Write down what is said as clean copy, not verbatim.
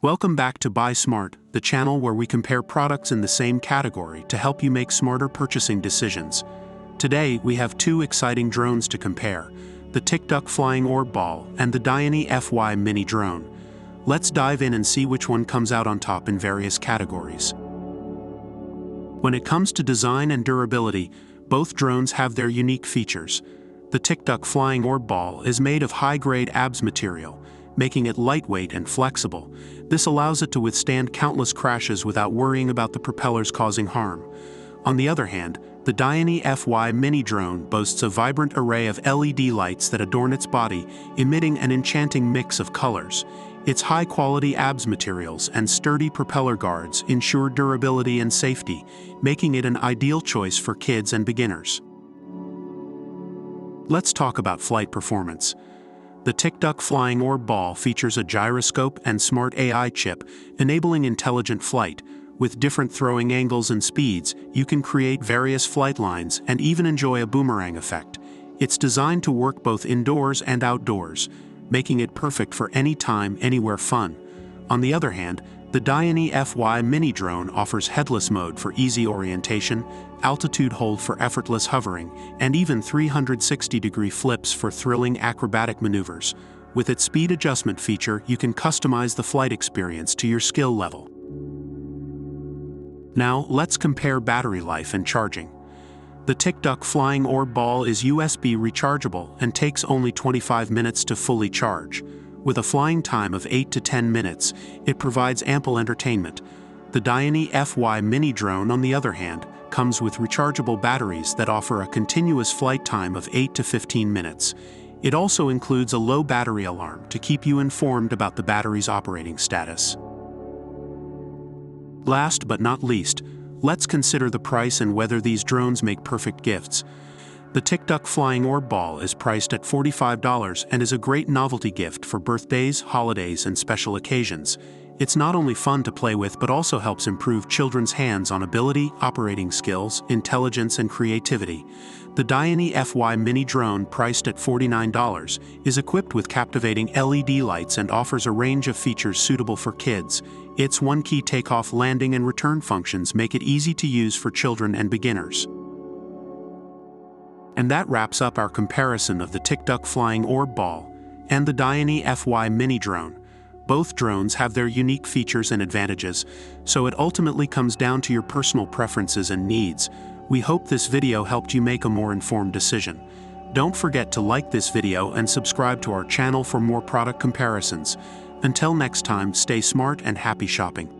Welcome back to Buy Smart, the channel where we compare products in the same category to help you make smarter purchasing decisions. Today, we have two exciting drones to compare, the Tikduck Flying Orb Ball and the DyineeFy Mini Drone. Let's dive in and see which one comes out on top in various categories. When it comes to design and durability, both drones have their unique features. The Tikduck Flying Orb Ball is made of high-grade ABS material, making it lightweight and flexible. This allows it to withstand countless crashes without worrying about the propellers causing harm. On the other hand, the DyineeFy Mini Drone boasts a vibrant array of LED lights that adorn its body, emitting an enchanting mix of colors. Its high-quality ABS materials and sturdy propeller guards ensure durability and safety, making it an ideal choice for kids and beginners. Let's talk about flight performance. The Tikduck Flying Orb Ball features a gyroscope and smart AI chip, enabling intelligent flight. With different throwing angles and speeds, you can create various flight lines and even enjoy a boomerang effect. It's designed to work both indoors and outdoors, making it perfect for any time, anywhere fun. On the other hand, the DyineeFy Mini Drone offers headless mode for easy orientation, altitude hold for effortless hovering, and even 360-degree flips for thrilling acrobatic maneuvers. With its speed adjustment feature, you can customize the flight experience to your skill level. Now, let's compare battery life and charging. The Tikduck Flying Orb Ball is USB rechargeable and takes only 25 minutes to fully charge. With a flying time of 8 to 10 minutes, it provides ample entertainment. The DyineeFy Mini Drone, on the other hand, comes with rechargeable batteries that offer a continuous flight time of 8 to 15 minutes. It also includes a low battery alarm to keep you informed about the battery's operating status. Last but not least, let's consider the price and whether these drones make perfect gifts. The Tikduck Flying Orb Ball is priced at $45 and is a great novelty gift for birthdays, holidays, and special occasions. It's not only fun to play with but also helps improve children's hands-on ability, operating skills, intelligence, and creativity. The DyineeFy Mini Drone, priced at $49, is equipped with captivating LED lights and offers a range of features suitable for kids. Its one-key takeoff, landing, and return functions make it easy to use for children and beginners. And that wraps up our comparison of the Tikduck Flying Orb Ball and the DyineeFy Mini Drone. Both drones have their unique features and advantages, so it ultimately comes down to your personal preferences and needs. We hope this video helped you make a more informed decision. Don't forget to like this video and subscribe to our channel for more product comparisons. Until next time, stay smart and happy shopping.